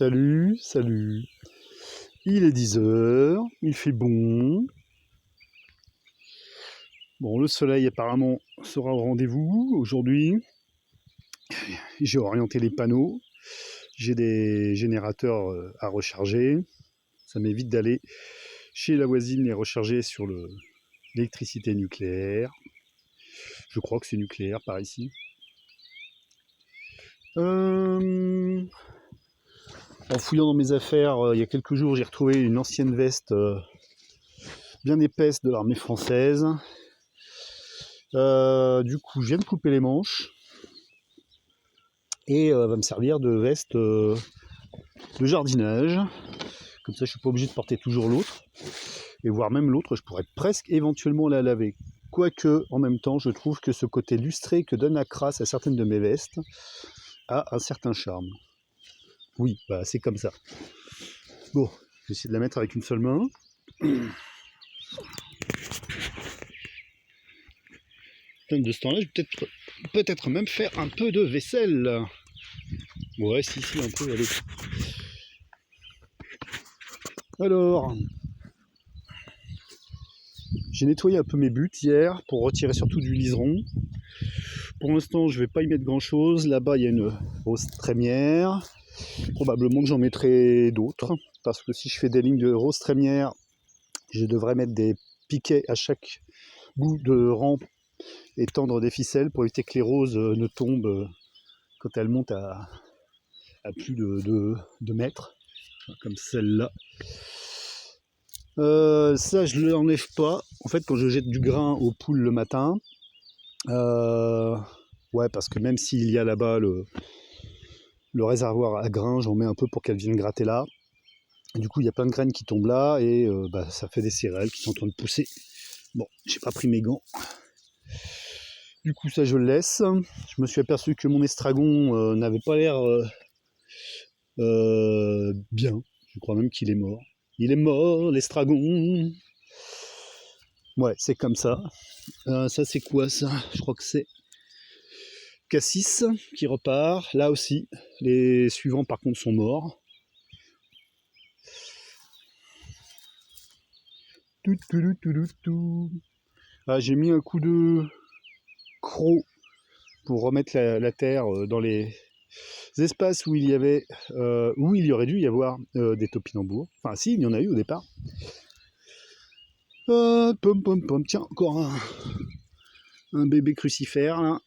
Salut, salut. Il est 10 h, il fait bon. Bon, le soleil apparemment sera au rendez-vous aujourd'hui. J'ai orienté les panneaux. J'ai des générateurs à recharger. Ça m'évite d'aller chez la voisine les recharger sur l'électricité nucléaire. Je crois que c'est nucléaire par ici. En fouillant dans mes affaires, il y a quelques jours, j'ai retrouvé une ancienne veste bien épaisse de l'armée française. Du coup, je viens de couper les manches et va me servir de veste de jardinage. Comme ça, je suis pas obligé de porter toujours l'autre. Et voire même l'autre, je pourrais presque éventuellement la laver. Quoique, en même temps, je trouve que ce côté lustré que donne la crasse à certaines de mes vestes a un certain charme. Oui, bah, c'est comme ça. Bon, je vais essayer de la mettre avec une seule main. De ce temps-là, je vais peut-être même faire un peu de vaisselle. Ouais, si, un peu, allez. Alors, j'ai nettoyé un peu mes buttes hier pour retirer surtout du liseron. Pour l'instant, je ne vais pas y mettre grand-chose. Là-bas, il y a une rose trémière. Probablement que j'en mettrai d'autres, parce que si je fais des lignes de rose trémière, je devrais mettre des piquets à chaque bout de rang et tendre des ficelles pour éviter que les roses ne tombent quand elles montent à plus de 2 mètres, comme celle-là. Ça, je ne l'enlève pas. En fait, quand je jette du grain aux poules le matin, ouais, parce que même s'il y a là-bas le réservoir à grains, j'en mets un peu pour qu'elles viennent gratter là. Et du coup, il y a plein de graines qui tombent là et ça fait des céréales qui sont en train de pousser. Bon, j'ai pas pris mes gants. Du coup, ça, je le laisse. Je me suis aperçu que mon estragon n'avait pas l'air bien. Je crois même qu'il est mort. Il est mort, l'estragon. Ouais, c'est comme ça. Ça, c'est quoi, ça? Je crois que c'est Cassis qui repart. Là aussi, les suivants, par contre, sont morts. Ah, j'ai mis un coup de croc pour remettre la terre dans les espaces où il y avait, où il y aurait dû y avoir des topinambours. Enfin, si, il y en a eu au départ. Tiens, encore un bébé crucifère là.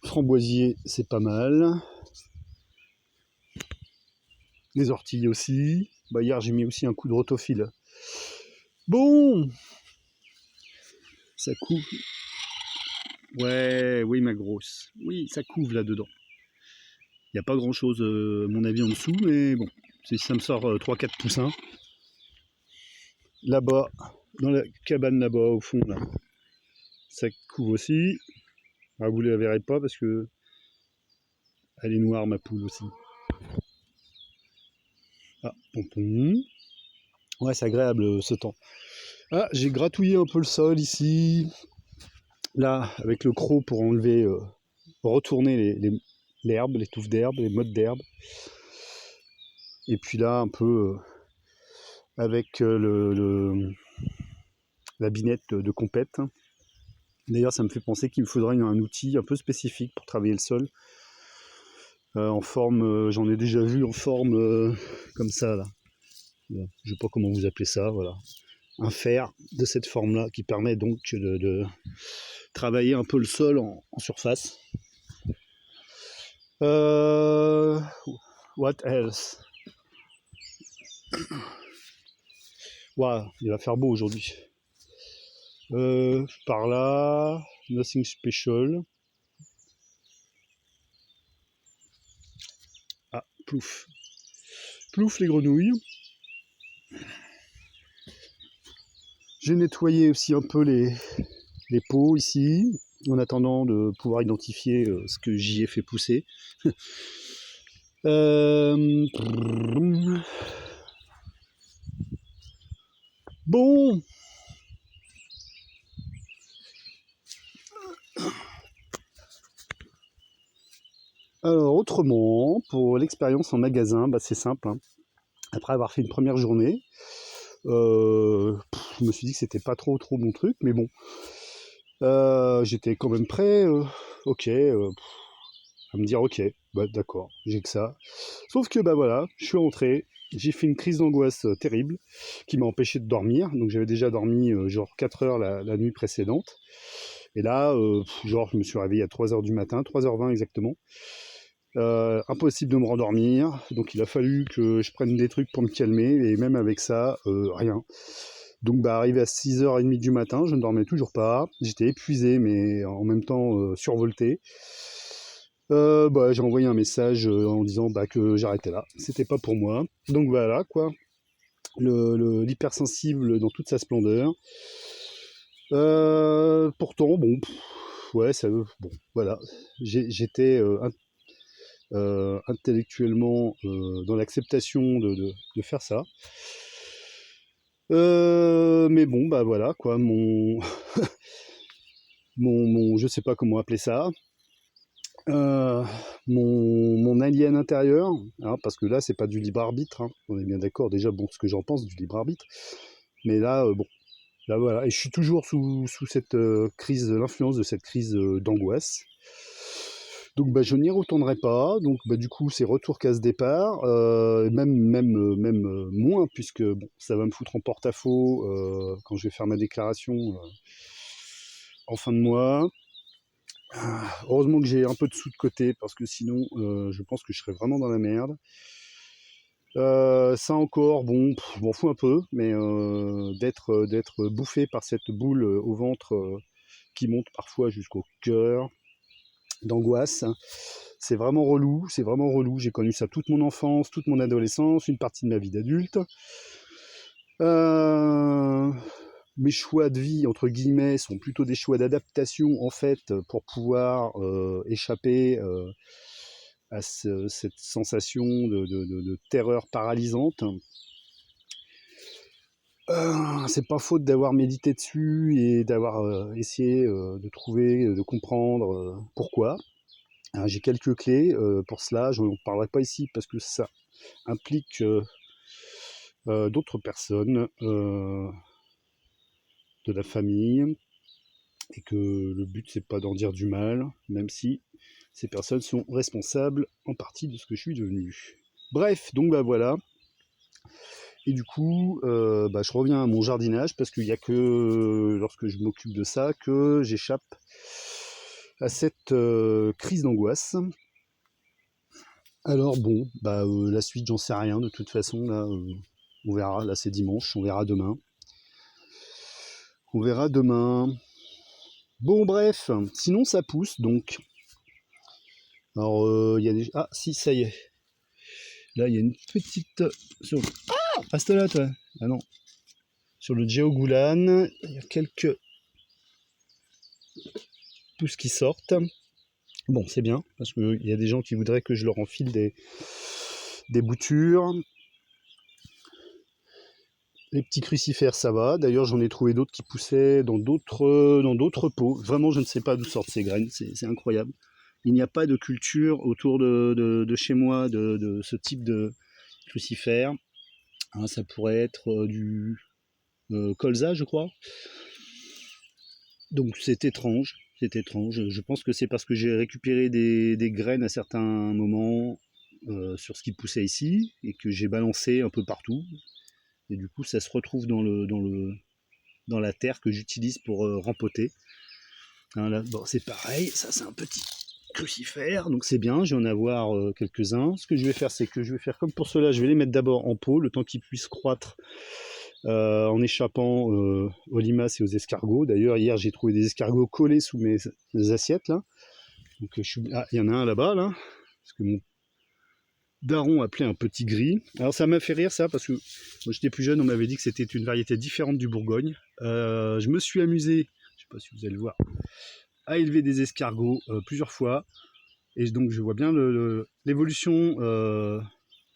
Framboisier, c'est pas mal. Les orties aussi. Bah, hier, j'ai mis aussi un coup de rotophile. Bon, ça couvre. Ouais, oui, ma grosse. Oui, ça couvre là-dedans. Il n'y a pas grand-chose, à mon avis, en dessous, mais bon, ça me sort 3-4 poussins. Là-bas, dans la cabane là-bas, au fond, là, ça couvre aussi. Ah, vous ne la verrez pas parce que elle est noire, ma poule aussi. Ah, pompon. Ouais, c'est agréable ce temps. Ah, j'ai gratouillé un peu le sol ici. Là, avec le croc pour enlever, retourner l'herbe, les touffes d'herbe, les mottes d'herbe. Et puis là, un peu avec la binette de compète. D'ailleurs, ça me fait penser qu'il me faudrait un outil un peu spécifique pour travailler le sol. En forme, j'en ai déjà vu en forme comme ça, là. Je ne sais pas comment vous appelez ça, voilà. Un fer de cette forme-là qui permet donc de travailler un peu le sol en surface. What else? Wow, il va faire beau aujourd'hui. Par là, nothing special. Ah, plouf. Plouf les grenouilles. J'ai nettoyé aussi un peu les pots ici, en attendant de pouvoir identifier ce que j'y ai fait pousser. Bon. Alors autrement, pour l'expérience en magasin, bah, c'est simple, hein. Après avoir fait une première journée, je me suis dit que c'était pas trop mon truc, mais bon, j'étais quand même prêt, ok, à me dire ok, bah d'accord, j'ai que ça. Sauf que bah voilà, je suis rentré, j'ai fait une crise d'angoisse terrible qui m'a empêché de dormir. Donc j'avais déjà dormi genre 4 heures la nuit précédente. Et là, genre je me suis réveillé à 3 heures du matin, 3h20 exactement. Impossible de me rendormir, donc il a fallu que je prenne des trucs pour me calmer, et même avec ça, rien. Donc bah arrivé à 6h30 du matin, je ne dormais toujours pas, j'étais épuisé mais en même temps survolté. Bah, j'ai envoyé un message en disant bah, que j'arrêtais là, c'était pas pour moi. Donc voilà quoi, l'hypersensible dans toute sa splendeur. Pourtant, bon, ouais, ça, bon, voilà, j'étais intellectuellement dans l'acceptation de faire ça. Mais bon, bah voilà, quoi, je sais pas comment appeler ça, euh, mon alien intérieur, hein, parce que là, c'est pas du libre arbitre, hein, on est bien d'accord, déjà, bon, ce que j'en pense du libre arbitre, mais là, bon, là voilà, et je suis toujours sous cette crise, l'influence de cette crise d'angoisse. Donc bah, je n'y retournerai pas. Donc bah, du coup c'est retour case départ, même moins puisque bon, ça va me foutre en porte-à-faux quand je vais faire ma déclaration en fin de mois. Heureusement que j'ai un peu de sous de côté parce que sinon je pense que je serais vraiment dans la merde. Ça encore, bon, je m'en fous un peu, mais d'être bouffé par cette boule au ventre qui monte parfois jusqu'au cœur, d'angoisse. C'est vraiment relou, c'est vraiment relou. J'ai connu ça toute mon enfance, toute mon adolescence, une partie de ma vie d'adulte. Euh, Mes choix de vie, entre guillemets, sont plutôt des choix d'adaptation, en fait, pour pouvoir échapper à cette sensation de terreur paralysante. C'est pas faute d'avoir médité dessus et d'avoir essayé de trouver, de comprendre pourquoi. J'ai quelques clés pour cela, je n'en parlerai pas ici parce que ça implique d'autres personnes de la famille et que le but c'est pas d'en dire du mal, même si ces personnes sont responsables en partie de ce que je suis devenu. Bref, donc bah voilà. Et du coup, bah, je reviens à mon jardinage parce qu'il n'y a que lorsque je m'occupe de ça que j'échappe à cette crise d'angoisse. Alors bon, bah la suite j'en sais rien de toute façon là, on verra. Là c'est dimanche, on verra demain. On verra demain. Bon bref, sinon ça pousse donc. Alors il y a des ah si ça y est. Là il y a une petite sur reste là toi. Ah non. Sur le Géogoulan, il y a quelques pousses qui sortent. Bon c'est bien parce qu'il y a des gens qui voudraient que je leur enfile des boutures. Les petits crucifères, ça va. D'ailleurs, j'en ai trouvé d'autres qui poussaient dans d'autres pots. Vraiment, je ne sais pas d'où sortent ces graines. C'est incroyable. Il n'y a pas de culture autour de chez moi de ce type de crucifère. Hein, ça pourrait être du colza, je crois. Donc c'est étrange. C'est étrange. Je pense que c'est parce que j'ai récupéré des graines à certains moments sur ce qui poussait ici et que j'ai balancé un peu partout. Et du coup, ça se retrouve dans la terre que j'utilise pour rempoter. Hein, là, bon, c'est pareil, ça c'est un petit crucifère, donc c'est bien, je vais en avoir quelques-uns. Ce que je vais faire, c'est que je vais faire comme pour cela, je vais les mettre d'abord en pot, le temps qu'ils puissent croître en échappant aux limaces et aux escargots. D'ailleurs, hier, j'ai trouvé des escargots collés sous mes assiettes, là. Donc, ah, il y en a un là-bas, là, parce que mon daron appelait un petit gris. Alors ça m'a fait rire ça, parce que quand j'étais plus jeune, on m'avait dit que c'était une variété différente du Bourgogne. Je me suis amusé, je sais pas si vous allez le voir, à élever des escargots plusieurs fois. Et donc je vois bien l'évolution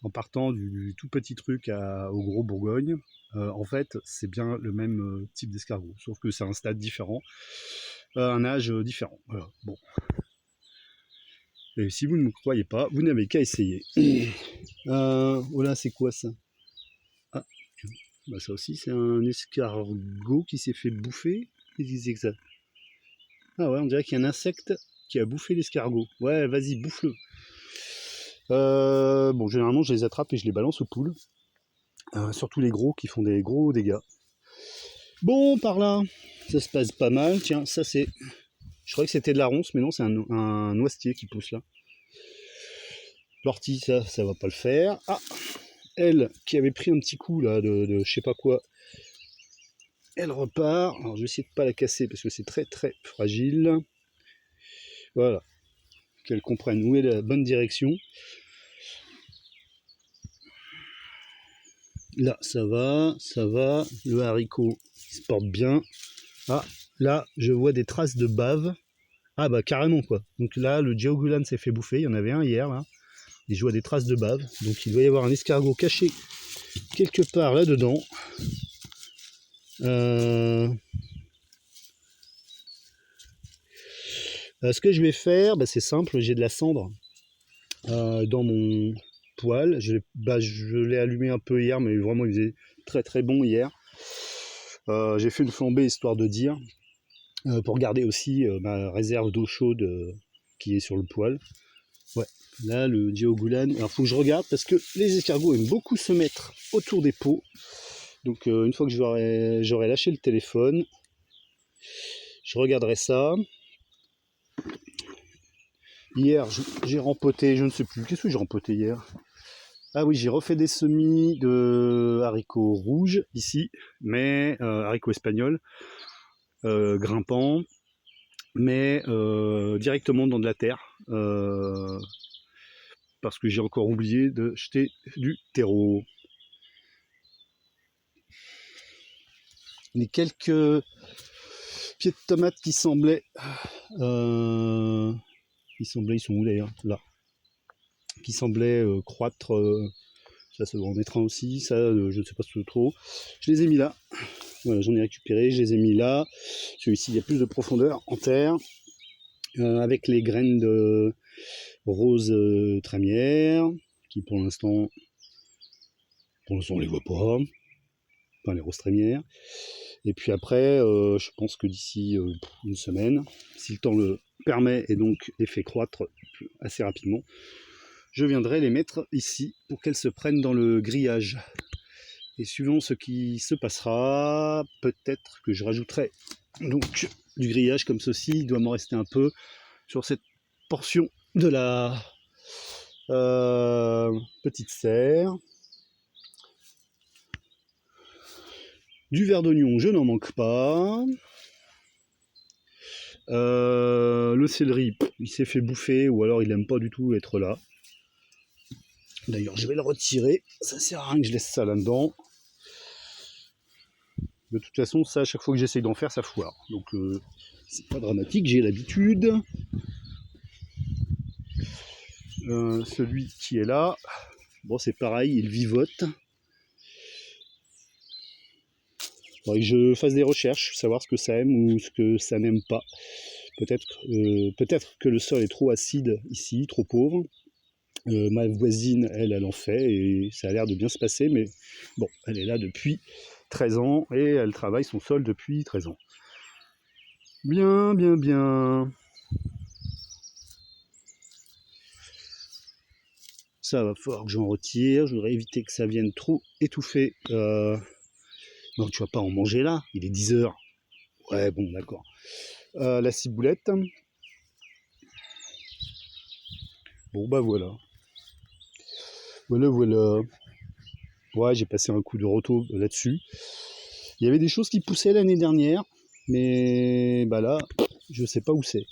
en partant du tout petit truc au gros Bourgogne. En fait, c'est bien le même type d'escargot, sauf que c'est un stade différent, un âge différent. Voilà. Bon. Et si vous ne me croyez pas, vous n'avez qu'à essayer. Oh là, c'est quoi ça? Ah, bah ça aussi, c'est un escargot qui s'est fait bouffer. Qu'est-ce que c'est que ça? Ah ouais, on dirait qu'il y a un insecte qui a bouffé l'escargot. Ouais, vas-y, bouffe-le. Bon, généralement, je les attrape et je les balance aux poules. Surtout les gros qui font des gros dégâts. Bon, par là, ça se passe pas mal. Tiens, ça c'est... Je croyais que c'était de la ronce, mais non, c'est un noisetier qui pousse là. L'ortie, ça va pas le faire. Ah, elle, qui avait pris un petit coup là de je sais pas quoi, elle repart. Alors, je vais essayer de pas la casser parce que c'est très très fragile. Voilà. Qu'elle comprenne où est la bonne direction. Là, ça va. Le haricot, il se porte bien. Ah, là, je vois des traces de bave. Ah bah carrément quoi. Donc là, le Diogulan s'est fait bouffer. Il y en avait un hier là. Et je vois des traces de bave. Donc il doit y avoir un escargot caché quelque part là-dedans. Ce que je vais faire, bah, c'est simple. J'ai de la cendre dans mon poêle. Je l'ai allumé un peu hier, mais vraiment il faisait très très bon hier. J'ai fait une flambée histoire de dire. Pour garder aussi ma réserve d'eau chaude qui est sur le poêle. Ouais, là le Diogulan. Alors faut que je regarde parce que les escargots aiment beaucoup se mettre autour des pots. Donc une fois que j'aurai lâché le téléphone, je regarderai ça. Hier j'ai rempoté, je ne sais plus, qu'est-ce que j'ai rempoté hier? Ah oui, j'ai refait des semis de haricots rouges ici, mais haricots espagnols, grimpants, mais directement dans de la terre. Parce que j'ai encore oublié de jeter du terreau. Les quelques pieds de tomates qui semblaient... ils sont où d'ailleurs? Là. Qui semblaient croître... ça se en mettra aussi, ça je ne sais pas trop. Je les ai mis là. Voilà, j'en ai récupéré, je les ai mis là. Celui-ci, il y a plus de profondeur en terre. Avec les graines de rose trémière, qui pour l'instant, on les voit pas. Enfin, les roses trémières. Et puis après, je pense que d'ici une semaine, si le temps le permet et donc les fait croître assez rapidement, je viendrai les mettre ici pour qu'elles se prennent dans le grillage. Et suivant ce qui se passera, peut-être que je rajouterai donc du grillage comme ceci. Il doit m'en rester un peu sur cette portion de la petite serre. Du verre d'oignon, je n'en manque pas. Le céleri, il s'est fait bouffer ou alors il n'aime pas du tout être là. D'ailleurs, je vais le retirer. Ça sert à rien que je laisse ça là-dedans. De toute façon, ça, à chaque fois que j'essaye d'en faire, ça foire. Donc, c'est pas dramatique, j'ai l'habitude. Celui qui est là, bon, c'est pareil, il vivote. Il faudrait que je fasse des recherches, savoir ce que ça aime ou ce que ça n'aime pas. Peut-être que le sol est trop acide ici, trop pauvre. Ma voisine, elle en fait et ça a l'air de bien se passer, mais bon, elle est là depuis 13 ans et elle travaille son sol depuis 13 ans. Bien, bien, bien. Ça va falloir que j'en retire, je voudrais éviter que ça vienne trop étouffer. Non, tu vas pas en manger là, il est 10 h. Ouais, bon, d'accord. La ciboulette. Bon, bah voilà. Voilà. Ouais, j'ai passé un coup de râteau là-dessus. Il y avait des choses qui poussaient l'année dernière, mais bah là, je sais pas où c'est.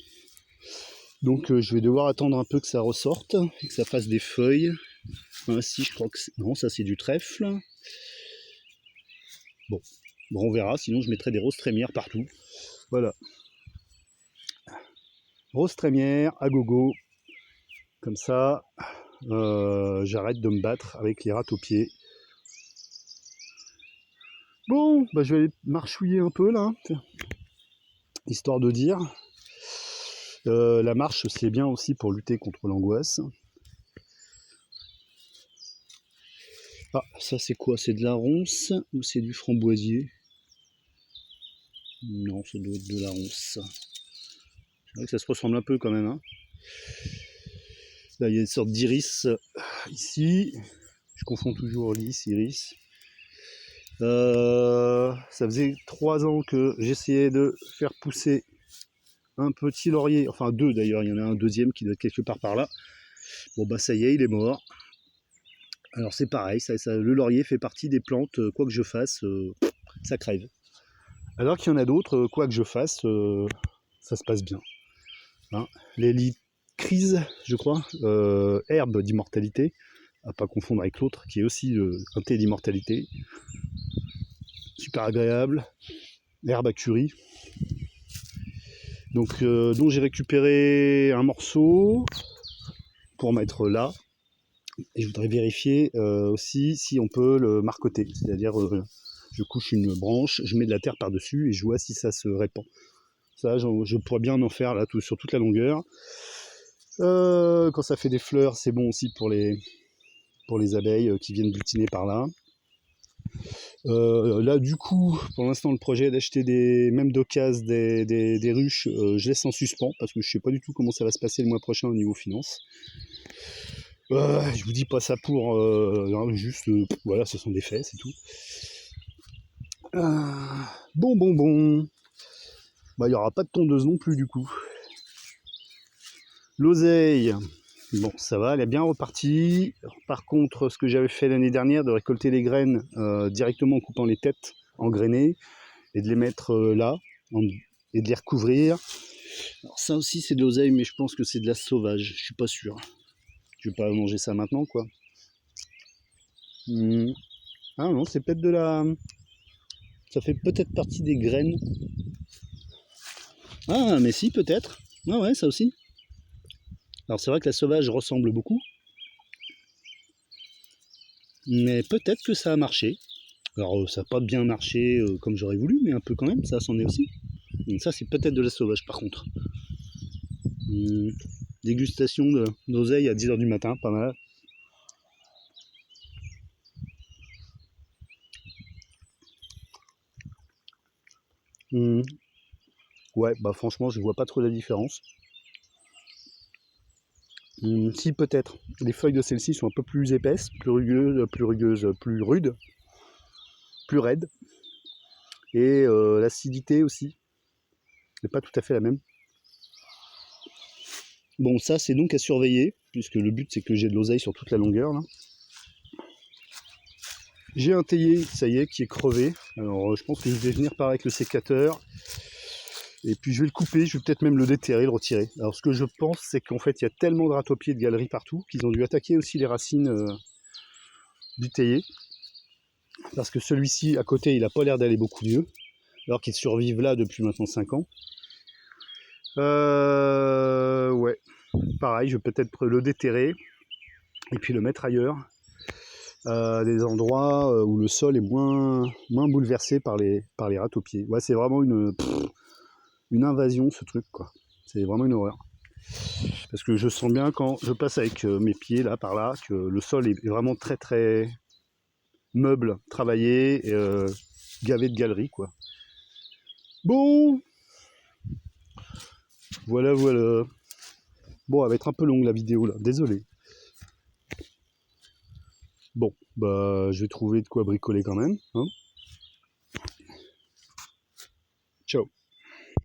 Donc je vais devoir attendre un peu que ça ressorte et que ça fasse des feuilles. Si, je crois que non, ça c'est du trèfle. Bon, on verra, sinon je mettrai des roses trémières partout. Voilà. Rose trémière à gogo. Comme ça, j'arrête de me battre avec les rats aux pieds. Bon, bah je vais aller marchouiller un peu là, histoire de dire. La marche, c'est bien aussi pour lutter contre l'angoisse. Ah, ça c'est quoi? C'est de la ronce ou c'est du framboisier? Non, ça doit être de la ronce. C'est vrai que ça se ressemble un peu quand même, hein. Là, il y a une sorte d'iris ici. Je confonds toujours lys, iris. Ça faisait 3 ans que j'essayais de faire pousser un petit laurier, enfin 2 d'ailleurs, il y en a un deuxième qui doit être quelque part par là. Bon bah ça y est, il est mort. Alors c'est pareil, le laurier fait partie des plantes, quoi que je fasse, ça crève. Alors qu'il y en a d'autres, quoi que je fasse, ça se passe bien. Hein, l'hélicryse, je crois, herbe d'immortalité, à pas confondre avec l'autre, qui est aussi un thé d'immortalité. Super agréable, herbe à curry. Donc dont j'ai récupéré un morceau pour mettre là. Et je voudrais vérifier aussi si on peut le marcoter, c'est-à-dire je couche une branche, je mets de la terre par-dessus et je vois si ça se répand. Ça, je pourrais bien en faire là sur toute la longueur. Quand ça fait des fleurs, c'est bon aussi pour les abeilles qui viennent butiner par là. Là, du coup, pour l'instant, le projet d'acheter même d'occasion des ruches, je laisse en suspens parce que je sais pas du tout comment ça va se passer le mois prochain au niveau finance. Je vous dis pas ça pour juste voilà, ce sont des faits, c'est tout. Bon. Bah, il n'y aura pas de tondeuse non plus du coup. L'oseille, bon, ça va, elle est bien repartie. Par contre, ce que j'avais fait l'année dernière, de récolter les graines directement en coupant les têtes engrainées et de les mettre là et de les recouvrir. Alors ça aussi c'est de l'oseille, mais je pense que c'est de la sauvage, je suis pas sûr. Je vais pas manger ça maintenant, quoi. Ah non, c'est peut-être de la... Ça fait peut-être partie des graines. Ah, mais si, peut-être. Ah ouais, ça aussi. Alors c'est vrai que la sauvage ressemble beaucoup. Mais peut-être que ça a marché. Alors ça n'a pas bien marché comme j'aurais voulu, mais un peu quand même, ça s'en est aussi. Donc ça c'est peut-être de la sauvage par contre. Dégustation d'oseille à 10h du matin, pas mal. Ouais, bah franchement je vois pas trop la différence. Si peut-être, les feuilles de celle-ci sont un peu plus épaisses, plus rugueuses, plus rudes, plus raides. Et l'acidité aussi n'est pas tout à fait la même. Bon, ça c'est donc à surveiller, puisque le but c'est que j'ai de l'oseille sur toute la longueur là. J'ai un théier, ça y est, qui est crevé. Alors je pense que je vais venir par avec le sécateur. Et puis je vais le couper, je vais peut-être même le déterrer, le retirer. Alors ce que je pense, c'est qu'en fait il y a tellement de râteaux-pieds de galeries partout qu'ils ont dû attaquer aussi les racines du théier. Parce que celui-ci à côté, il n'a pas l'air d'aller beaucoup mieux. Alors qu'ils survivent là depuis maintenant 5 ans. Ouais, pareil, je vais peut-être le déterrer et puis le mettre ailleurs. Des endroits où le sol est moins bouleversé par les râteaux-pieds. Ouais, c'est vraiment une invasion ce truc, quoi. C'est vraiment une horreur. Parce que je sens bien quand je passe avec mes pieds là par là que le sol est vraiment très très meuble, travaillé, gavé de galeries, quoi. Bon, voilà. Bon, elle va être un peu longue la vidéo là, désolé. Bon, bah je vais trouver de quoi bricoler quand même, hein.